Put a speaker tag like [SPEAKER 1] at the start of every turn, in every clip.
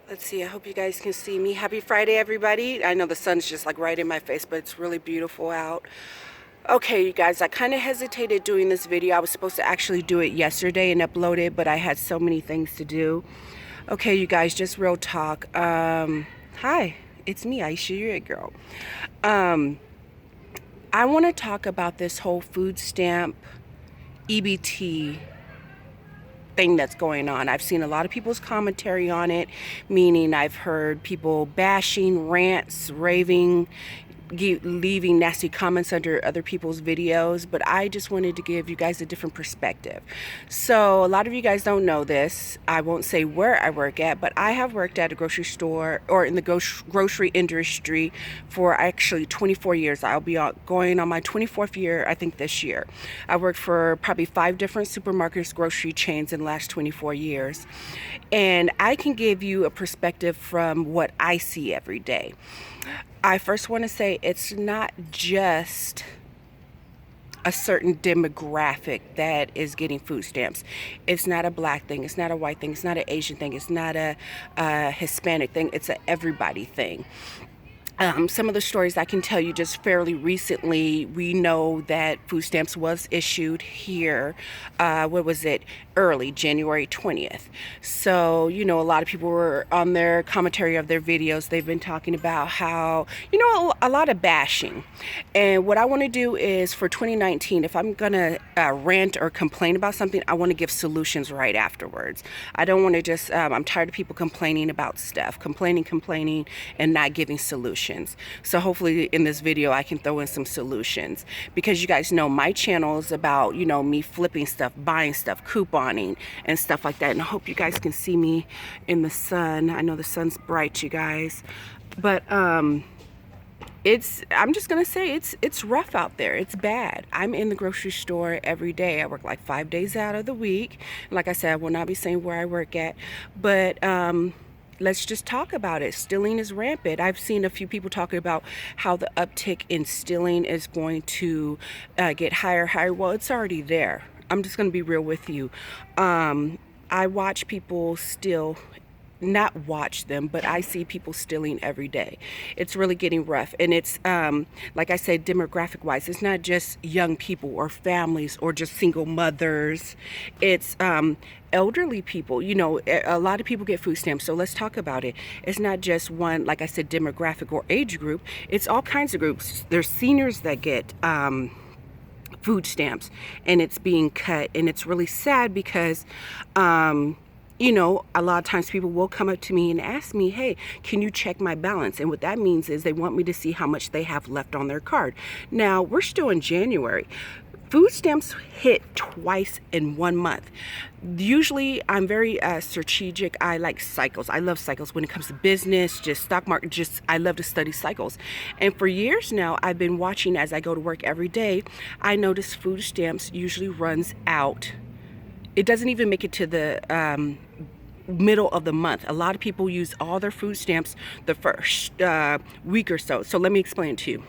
[SPEAKER 1] Let's see, I hope you guys can see me. Happy Friday, everybody. I know the sun's just like right in my face, but it's really beautiful out. Okay, you guys, I kind of hesitated doing this video. I was supposed to actually do it yesterday and upload it, but I had so many things to do. Okay, you guys, just real talk. Hi, it's me, Aisha, your girl. I want to talk about this whole food stamp EBT thing that's going on. I've seen a lot of people's commentary on it, meaning I've heard people bashing, rants, raving, leaving nasty comments under other people's videos, but I just wanted to give you guys a different perspective. So a lot of you guys don't know this. I won't say where I work at, but I have worked at a grocery store or in the grocery industry for actually 24 years. I'll be going on my 24th year, I think, this year. I worked for probably 5 different supermarkets, grocery chains in the last 24 years. And I can give you a perspective from what I see every day. I first want to say it's not just a certain demographic that is getting food stamps. It's not a black thing. It's not a white thing. It's not an Asian thing. It's not a Hispanic thing. It's an everybody thing. Some of the stories I can tell you just fairly recently, we know that food stamps was issued here, early January 20th. So, a lot of people were on their commentary of their videos. They've been talking about how, a lot of bashing. And what I want to do is for 2019, if I'm going to rant or complain about something, I want to give solutions right afterwards. I don't want to just, I'm tired of people complaining about stuff, complaining, and not giving solutions. So hopefully in this video I can throw in some solutions, because you guys know my channel is about, me flipping stuff, buying stuff, couponing and stuff like that. And I hope you guys can see me in the sun. I know the sun's bright, you guys, but I'm just gonna say it's rough out there. It's bad. I'm in the grocery store every day. I work like 5 days out of the week. Like I said, I will not be saying where I work at, but let's just talk about it. Stealing is rampant. I've seen a few people talking about how the uptick in stealing is going to get higher. Well, it's already there. I'm just going to be real with you. I watch people steal. Not watch them, but I see people stealing every day. It's really getting rough. And it's, like I said, demographic wise, it's not just young people or families or just single mothers. It's elderly people. A lot of people get food stamps. So let's talk about it. It's not just one, like I said, demographic or age group. It's all kinds of groups. There's seniors that get food stamps, and it's being cut. And it's really sad because a lot of times people will come up to me and ask me, hey, can you check my balance? And what that means is they want me to see how much they have left on their card. Now, we're still in January. Food stamps hit twice in 1 month. Usually, I'm very strategic. I like cycles. I love cycles when it comes to business, just stock market. I love to study cycles. And for years now, I've been watching as I go to work every day. I notice food stamps usually runs out. It doesn't even make it to the middle of the month. A lot of people use all their food stamps the first week or so. So let me explain to you.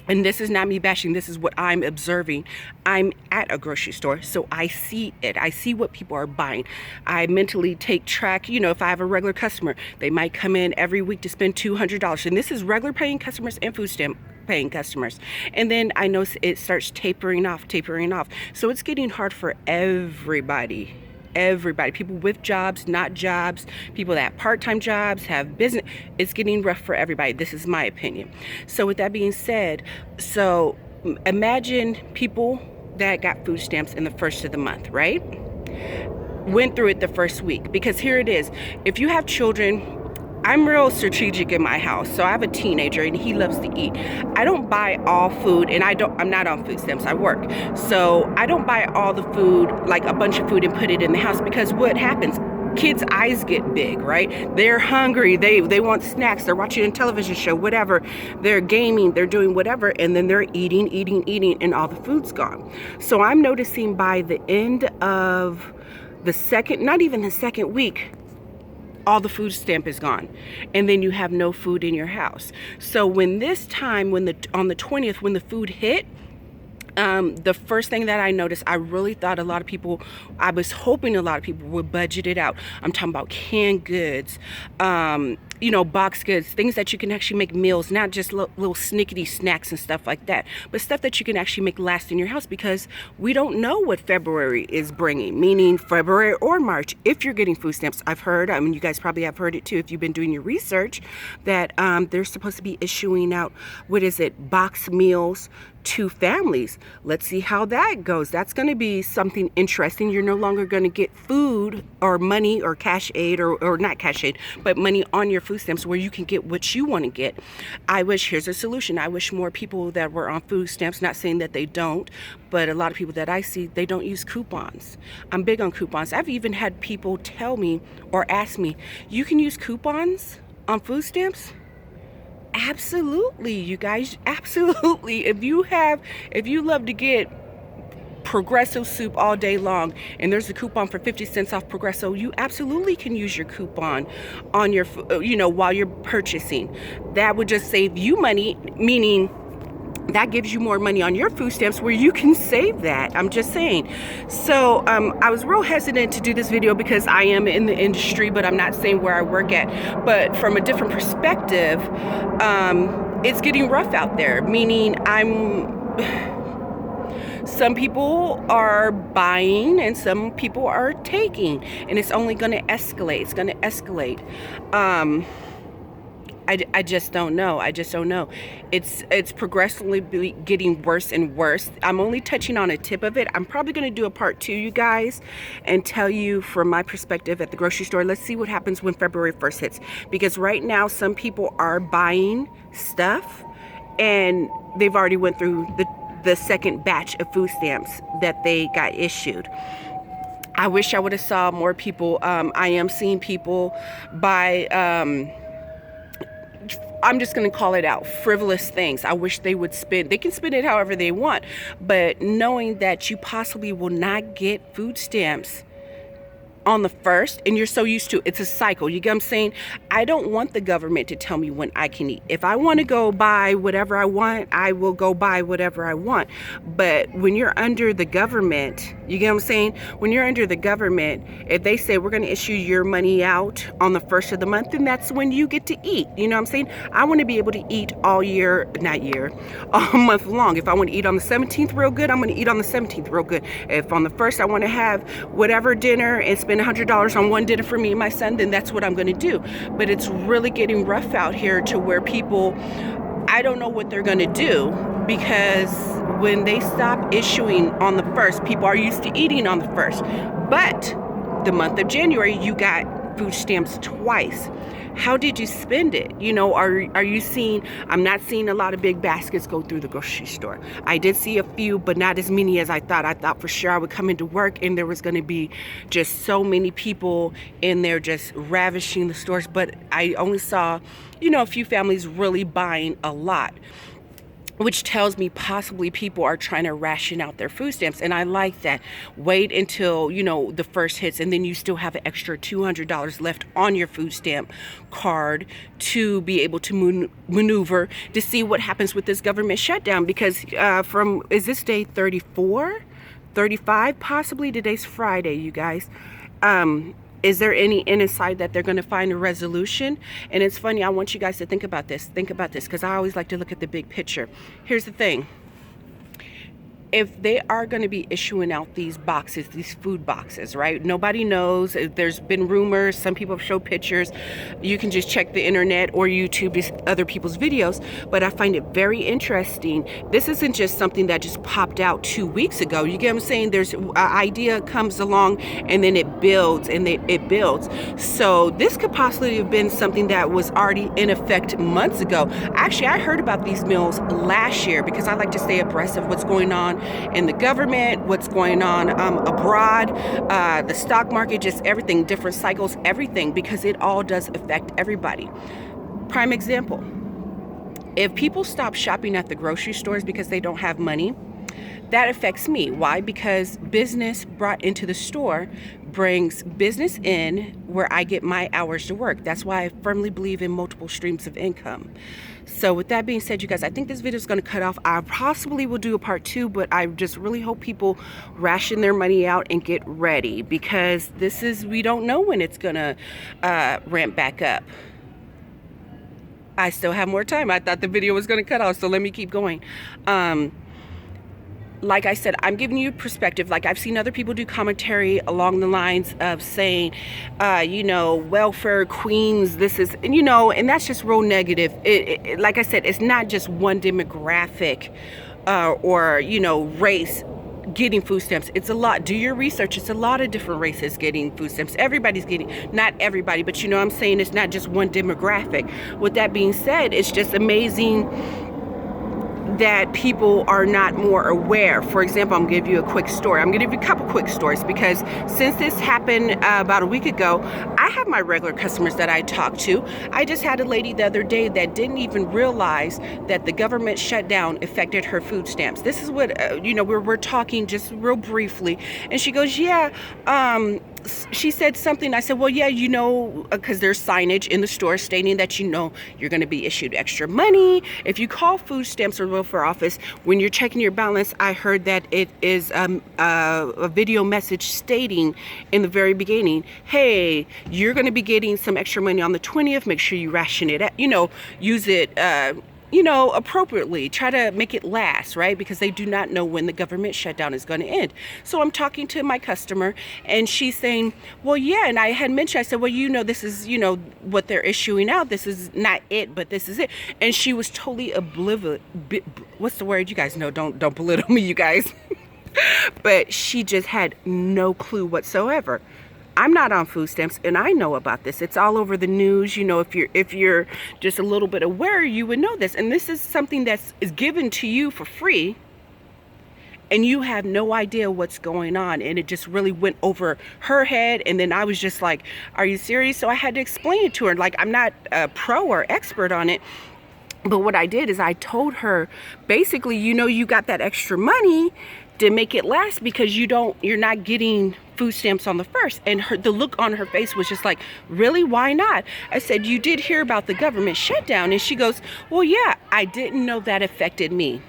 [SPEAKER 1] And this is not me bashing. This is what I'm observing. I'm at a grocery store, so I see it. I see what people are buying. I mentally take track. If I have a regular customer, they might come in every week to spend $200. And this is regular paying customers and food stamp paying customers. And then I know it starts tapering off. So it's getting hard for everybody. People with jobs, not jobs, people that have part-time jobs, have business. It's getting rough for everybody. This is my opinion. So with that being said, so imagine people that got food stamps in the first of the month, right? Went through it the first week, because here it is. If you have children, I'm real strategic in my house. So I have a teenager and he loves to eat. I don't buy all food, and I'm not on food stamps. I work. So I don't buy all the food, like a bunch of food, and put it in the house, because what happens? Kids' eyes get big, right? They're hungry. They want snacks. They're watching a television show, whatever. They're gaming. They're doing whatever. And then they're eating, and all the food's gone. So I'm noticing by the end of the second, not even the second week, all the food stamp is gone, and then you have no food in your house. So when this time, on the 20th, when the food hit, The first thing that I noticed, I really thought I was hoping a lot of people would budget it out. I'm talking about canned goods, box goods, things that you can actually make meals, not just little snickety snacks and stuff like that, but stuff that you can actually make last in your house, because we don't know what February is bringing, meaning February or March. If you're getting food stamps, I've heard, you guys probably have heard it too if you've been doing your research, that they're supposed to be issuing out, box meals to families. Let's see how that goes. That's going to be something interesting. You're no longer going to get food or money or cash aid, or not cash aid, but money on your food stamps where you can get what you want to get. Here's a solution. I wish more people that were on food stamps, not saying that they don't, but a lot of people that I see, they don't use coupons. I'm big on coupons. I've even had people tell me or ask me, you can use coupons on food stamps? Absolutely, you guys, absolutely. If you love to get Progresso soup all day long and there's a coupon for 50 cents off Progresso, you absolutely can use your coupon on your, while you're purchasing. That would just save you money, meaning that gives you more money on your food stamps where you can save that. I'm just saying. So I was real hesitant to do this video because I am in the industry, but I'm not saying where I work at. But from a different perspective, it's getting rough out there, meaning some people are buying and some people are taking, and it's only going to escalate. It's going to escalate. I just don't know. It's progressively getting worse and worse. I'm only touching on a tip of it. I'm probably going to do a part 2, you guys, and tell you from my perspective at the grocery store. Let's see what happens when February 1st hits. Because right now, some people are buying stuff, and they've already went through the second batch of food stamps that they got issued. I wish I would have saw more people. I am seeing people buy... I'm just going to call it out, frivolous things. I wish they can spend it however they want, but knowing that you possibly will not get food stamps on the 1st, and you're so used to it's a cycle. You get what I'm saying? I don't want the government to tell me when I can eat. If I want to go buy whatever I want, I will go buy whatever I want. But when you're under the government, you get what I'm saying? When you're under the government, if they say we're going to issue your money out on the 1st of the month, then that's when you get to eat. You know what I'm saying? I want to be able to eat all month long. If I want to eat on the 17th real good, I'm going to eat on the 17th real good. If on the 1st I want to have whatever dinner and spend $100 on one dinner for me and my son, then that's what I'm going to do. But it's really getting rough out here to where people, I don't know what they're going to do, because when they stop issuing on the 1st, people are used to eating on the 1st. But the month of January, you got food stamps twice. How did you spend it? Are you seeing, I'm not seeing a lot of big baskets go through the grocery store. I did see a few, but not as many as I thought. I thought for sure I would come into work and there was going to be just so many people in there just ravishing the stores. But I only saw, a few families really buying a lot, which tells me possibly people are trying to ration out their food stamps. And I like that. Wait until, the 1st hits, and then you still have an extra $200 left on your food stamp card to be able to maneuver to see what happens with this government shutdown. Because is this day 34? 35 possibly? Today's Friday, you guys. Is there any insight that they're going to find a resolution? And it's funny, I want you guys to think about this, because I always like to look at the big picture. Here's the thing. If they are going to be issuing out these boxes, these food boxes, right? Nobody knows. There's been rumors. Some people have showed pictures. You can just check the internet or YouTube, just other people's videos. But I find it very interesting. This isn't just something that just popped out 2 weeks ago. You get what I'm saying? There's an idea comes along and then it builds and it builds. So this could possibly have been something that was already in effect months ago. Actually, I heard about these meals last year because I like to stay abreast of what's going on in the government, what's going on abroad, the stock market, just everything, different cycles, everything, because it all does affect everybody. Prime example, if people stop shopping at the grocery stores because they don't have money, that affects me. Why? Because business brought into the store brings business in where I get my hours to work. That's why I firmly believe in multiple streams of income. So with that being said, you guys, I think this video is going to cut off. I possibly will do a part 2, but I just really hope people ration their money out and get ready, because we don't know when it's going to ramp back up. I still have more time. I thought the video was going to cut off, so let me keep going. Like I said, I'm giving you perspective. Like, I've seen other people do commentary along the lines of saying, welfare queens, this is, and that's just real negative. Like I said, it's not just one demographic or race getting food stamps. It's a lot. Do your research. It's a lot of different races getting food stamps. Everybody's getting, not everybody, but I'm saying it's not just one demographic. With that being said, it's just amazing that people are not more aware. For example, I'm going to give you a quick story. I'm going to give you a couple quick stories, because since this happened about a week ago, I have my regular customers that I talk to. I just had a lady the other day that didn't even realize that the government shutdown affected her food stamps. This is what, we're talking just real briefly. And she goes, yeah, she said something. I said, well, yeah, because there's signage in the store stating that, you're going to be issued extra money if you call food stamps or welfare office. When you're checking your balance, I heard that it is a video message stating in the very beginning, hey, you're going to be getting some extra money on the 20th. Make sure you ration it, use it, appropriately. Try to make it last, right? Because they do not know when the government shutdown is going to end. So I'm talking to my customer, and she's saying, well, yeah. And I had mentioned, I said, well, this is, what they're issuing out. This is not it, but this is it. And she was totally oblivious. What's the word? You guys know, don't belittle me, you guys. But she just had no clue whatsoever. I'm not on food stamps, and I know about this. It's all over the news. If you're just a little bit aware, you would know this. And this is something that is given to you for free, and you have no idea what's going on. And it just really went over her head. And then I was just like, are you serious? So I had to explain it to her. Like, I'm not a pro or expert on it, but what I did is I told her, basically, you got that extra money to make it last, because you're not getting food stamps on the first. And the look on her face was just like, really? Why not? I said, you did hear about the government shutdown? And she goes, well, yeah, I didn't know that affected me.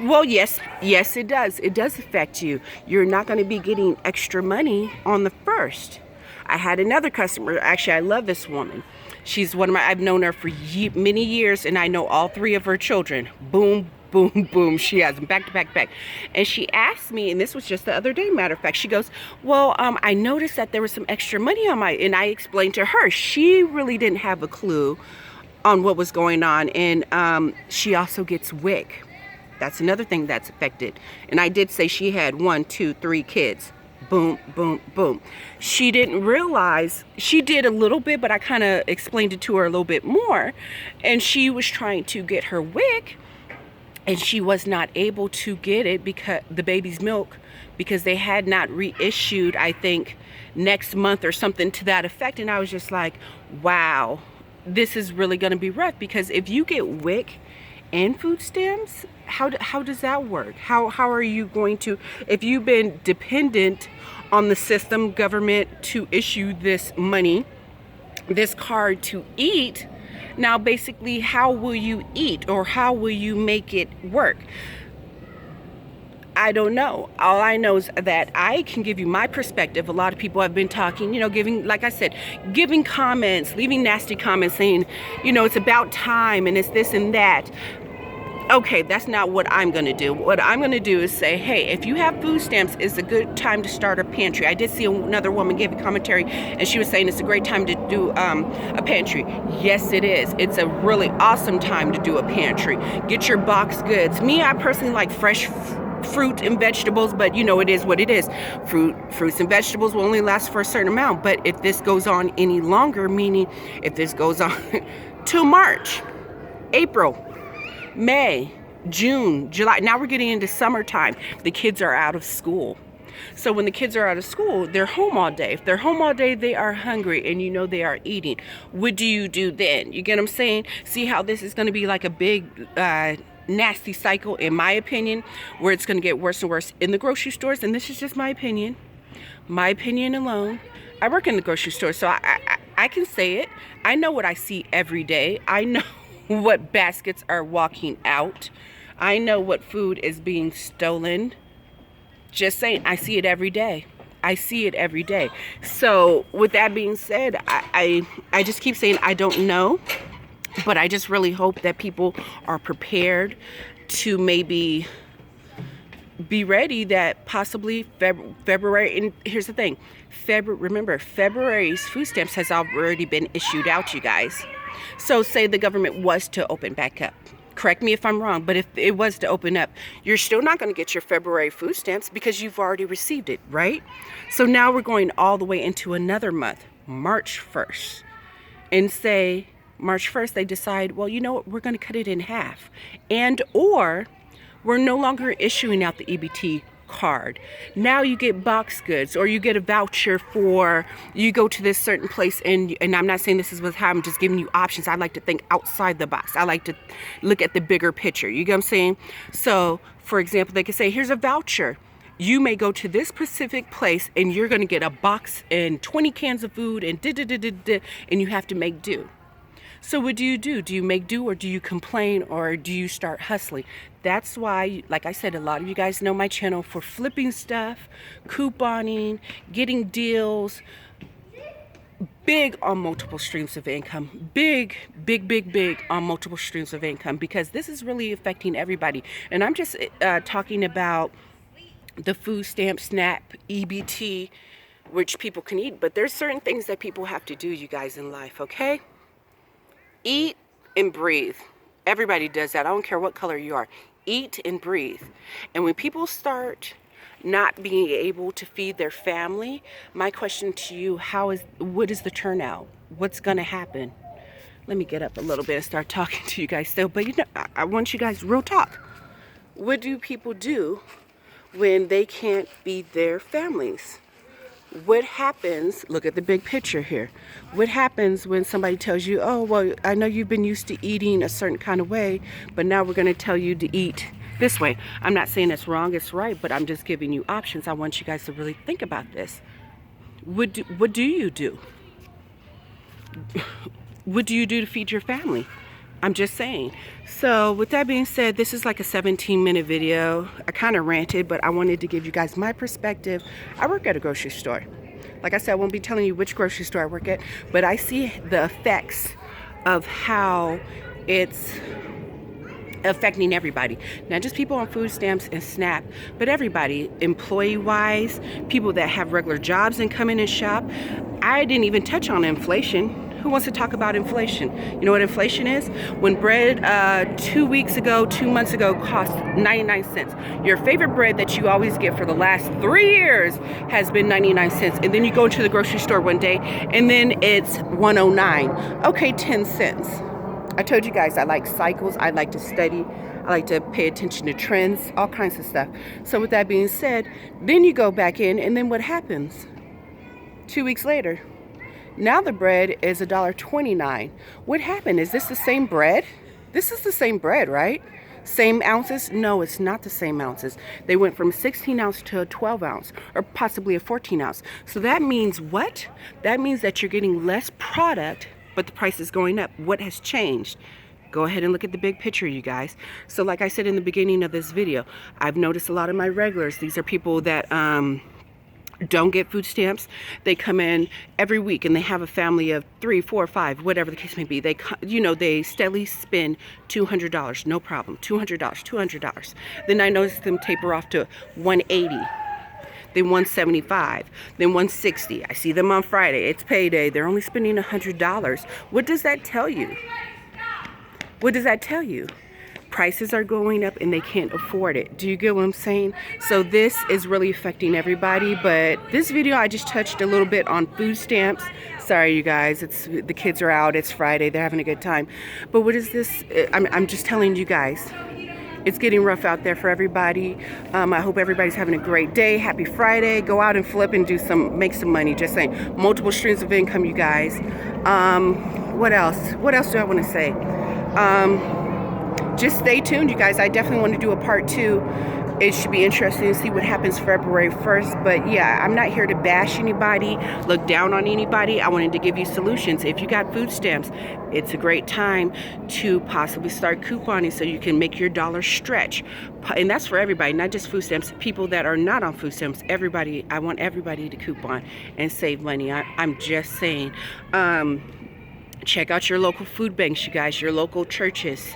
[SPEAKER 1] Well, yes, it does. It does affect you. You're not going to be getting extra money on the first. I had another customer. Actually, I love this woman. She's I've known her for many years, and I know all 3 of her children. Boom, boom, boom. She has them back to back to back. And she asked me, and this was just the other day, matter of fact, she goes, well, I noticed that there was some extra money on and I explained to her. She really didn't have a clue on what was going on. And she also gets WIC. That's another thing that's affected. And I did say she had 1, 2, 3 kids. Boom, boom, boom. She didn't realize, she did a little bit, but I kind of explained it to her a little bit more. And she was trying to get her WIC, and she was not able to get it, because the baby's milk, because they had not reissued, I think, next month or something to that effect. And I was just like, wow, this is really going to be rough, because if you get WIC and food stamps, how does that work? How are you going to, if you've been dependent on the system, government, to issue this money, this card to eat, now basically how will you eat, or how will you make it work? I don't know. All I know is that I can give you my perspective. A lot of people have been talking, giving, like I said, giving comments, leaving nasty comments saying, it's about time and it's this and that. Okay, that's not what I'm going to do. What I'm going to do is say, hey, if you have food stamps, it's a good time to start a pantry. I did see another woman give a commentary, and she was saying it's a great time to do a pantry. Yes, it is. It's a really awesome time to do a pantry. Get your boxed goods. Me, I personally like fresh fruit and vegetables, but it is what it is. Fruits and vegetables will only last for a certain amount. But if this goes on any longer, meaning if this goes on till March, April, May, June, July. Now we're getting into summertime. The kids are out of school. So when the kids are out of school, they're home all day. If they're home all day, they are hungry, and they are eating. What do you do then? You get what I'm saying? See how this is going to be like a big nasty cycle, in my opinion, where it's going to get worse and worse in the grocery stores. And this is just my opinion alone. I work in the grocery store, so I can say it. I know what I see every day. I know what baskets are walking out. I know what food is being stolen. Just saying, I see it every day. I see it every day. So with that being said, I just keep saying I don't know, but I just really hope that people are prepared to maybe be ready that possibly February, and here's the thing, remember, February's food stamps has already been issued out, you guys. So say the government was to open back up. Correct me if I'm wrong, but if it was to open up, you're still not going to get your February food stamps because you've already received it, right? So now we're going all the way into another month, March 1st. And say March 1st, they decide, well, you know what, we're going to cut it in half. And or we're no longer issuing out the EBT card. Now you get box goods, or you get a voucher for, you go to this certain place, and I'm not saying this is what I'm just giving you options. I like to think outside the box. I like to look at the bigger picture. You get what I'm saying? So for example, they could say, here's a voucher. You may go to this specific place and you're going to get a box and 20 cans of food and and you have to make do. So what do? Do you make do, or do you complain, or do you start hustling? That's why, like I said, a lot of you guys know my channel for flipping stuff, couponing, getting deals, big on multiple streams of income, big on multiple streams of income, because this is really affecting everybody. And I'm just talking about the food stamp, SNAP, EBT, which people can eat, but there's certain things that people have to do, you guys, in life, okay? Eat and breathe. Everybody does that. I don't care what color you are. Eat and breathe. And when people start not being able to feed their family, my question to you, what is the turnout? What's going to happen? Let me get up a little bit and start talking to you guys still. But you know, I want you guys real talk. What do people do when they can't feed their families? What happens, look at the big picture here. What happens when somebody tells you, oh, well, I know you've been used to eating a certain kind of way, but now we're going to tell you to eat this way. I'm not saying it's wrong, it's right, but I'm just giving you options. I want you guys to really think about this. What do you do? What do you do to feed your family? I'm just saying. So with that being said, this is like a 17-minute video. I kind of ranted, but I wanted to give you guys my perspective. I work at a grocery store. Like I said, I won't be telling you which grocery store I work at, but I see the effects of how it's affecting everybody. Not just people on food stamps and SNAP, but everybody, employee-wise, people that have regular jobs and come in and shop. I didn't even touch on inflation. Who wants to talk about inflation? You know what inflation is? When bread 2 months ago cost 99 cents. Your favorite bread that you always get for the last 3 years has been 99 cents. And then you go into the grocery store one day and then it's 109. Okay, 10 cents. I told you guys I like cycles. I like to study. I like to pay attention to trends, all kinds of stuff. So with that being said, then you go back in, and then what happens? 2 weeks later, now the bread is $1.29. What happened? Is this the same bread? This is the same bread, right? Same ounces? No, it's not the same ounces. They went from 16 ounce to a 12 ounce, or possibly a 14 ounce. So that means what? That means that you're getting less product, but the price is going up. What has changed? Go ahead and look at the big picture, you guys. So like I said in the beginning of this video, I've noticed a lot of my regulars. These are people that don't get food stamps. They come in every week and they have a family of 3, 4, 5, whatever the case may be. They, you know, they steadily spend $200, no problem. $200. Then I notice them taper off to $180. Then $175. Then $160. I see them on Friday. It's payday. They're only spending $100. What does that tell you? What does that tell you? Prices are going up and they can't afford it. Do you get what I'm saying? So this is really affecting everybody, but this video I just touched a little bit on food stamps. Sorry you guys, the kids are out, it's Friday, they're having a good time. But what is this? I'm just telling you guys, it's getting rough out there for everybody. I hope everybody's having a great day. Happy Friday. Go out and flip and make some money. Just saying, multiple streams of income, you guys. What else do I want to say? just stay tuned, you guys. I definitely want to do a part 2. It should be interesting to see what happens February 1st. But yeah, I'm not here to bash anybody, look down on anybody. I wanted to give you solutions. If you got food stamps, it's a great time to possibly start couponing so you can make your dollar stretch. And that's for everybody, not just food stamps. People that are not on food stamps, everybody, I want everybody to coupon and save money. I'm just saying. Check out your local food banks, you guys, your local churches.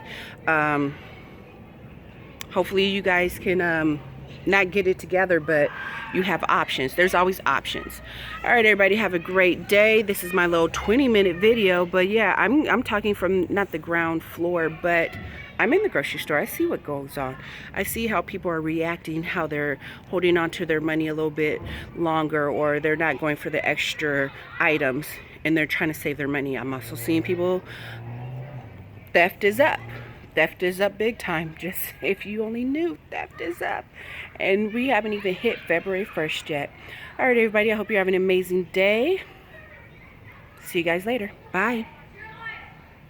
[SPEAKER 1] Hopefully you guys can not get it together, but you have options. There's always options. All right, everybody, have a great day. This is my little 20-minute video, but yeah, I'm talking from not the ground floor, but I'm in the grocery store. I see what goes on. I see how people are reacting, how they're holding on to their money a little bit longer, or they're not going for the extra items and they're trying to save their money. I'm also seeing people, theft is up. Theft is up big time. Just if you only knew, theft is up. And we haven't even hit February 1st yet. All right, everybody, I hope you're having an amazing day. See you guys later. Bye.